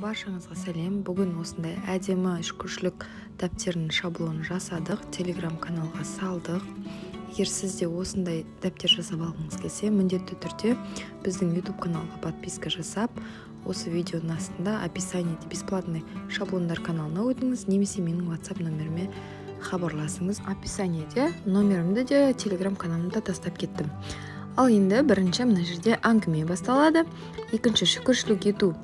Баршаңызға сәлем. Бүгін осындай әдемі шүкіршілік дәптерінің шаблонын жасадық, телеграм-каналға салдық. Егер сізде осындай дәптер жасап алғыңыз келсе, міндетті түрде біздің YouTube каналға подписка жасап, осы видеоның астында описаниеде бесплатный шаблондар каналына өтіңіз, немесе менің WhatsApp номеріме хабарласыңыз. Описаниеде номерімді де телеграм-каналымда тастап кеттім. Ал енді бірінші мына жерде әңгіме басталады. Екінші шүкіршілік ету,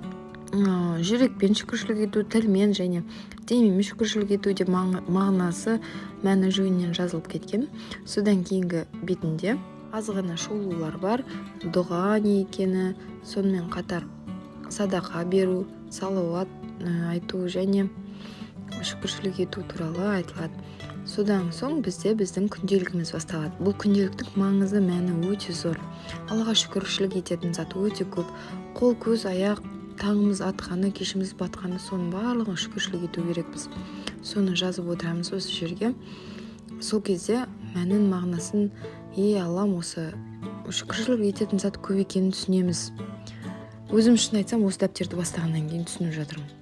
жүрекпен шүкіршілік ету, тілмен және денемен шүкіршілік ету деп мағынасы мәні жөнінен жазылып кеткен. Содан кейінгі бетінде аз ғана шолулар бар. Дұға не екені, сонымен қатар садақа беру, салауат айту және шүкіршілік ету туралы айтылады. Содан соң біздің күнделігіміз басталады. Бұл күнделіктің маңызы мәні өте зор. Аллаға шүкіршілік ететін зат өте көп. Қол, көз, аяқ, таңымыз атқаны, кешіміз батқаны, соның барлығын шүкіршілік ету керекпіз. Соны жазып отырамыз осы жерге. Сол кезде мәнін мағынасын, Аллам, осы шүкіршілік ететін зат көп екенін түсінеміз. Өзім үшін айтсам, осы дәптерді бастағаннан кейін түсініп жатырмын.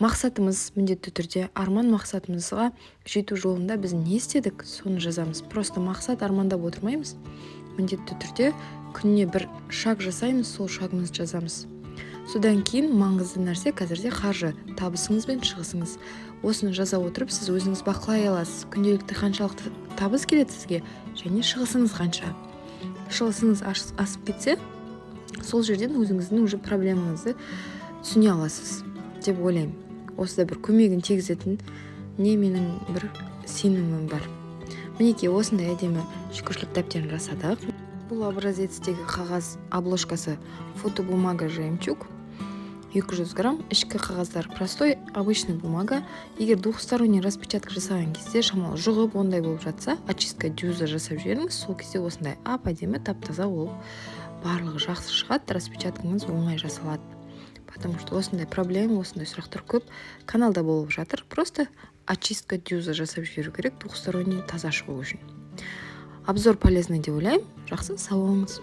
Мақсатымыз міндетті түрде арман мақсатымызға жету жолында біз не істедік, соны жазамыз. Просто мақсат армандап отырмаймыз. Міндетті түрде күніне бір шаг жасаймыз, сол шагымызды жазамыз. Содан кейін маңызды нәрсе қазірде қаржы, табысыңыз бен шығысыңыз. Осыны жаза отырып, сіз өзіңіз бақылай аласыз. Күнделікті қаншалықты табыс келеді сізге және шығысыңыз қанша. Шығысыңыз асып кетсе, сол жерден өзіңіздің уже проблемаңызды түсіне аласыз деп ойлаймын. Осыда бір көмегін тигізетін менің бір сенімім бар. Мінекей осындай әдемі шүкіршілік дәптерін жасадық. Бұл образецтегі қағаз обложкасы фотобумага жемчуг 200 грамм, ішкі қағаздар простой обычный бумага. Егер двухсторонний распечатка жасаған кезде шамалы жұғып ондай болып жатса, очистка дюза жасап жіберіңіз. Сол кезде осындай әдемі тап-таза болып барлығы жақсы шығады, распечаткаңыз оңай жасалады. Потому что осындай проблема, осындай сұрақтар көп каналда болып жатыр. Просто очистка дюза жасап жіберу керек, двухсторонний таза шығу үшін. Обзор полезный деп ойлаймын. Жақсы, сау болыңыз.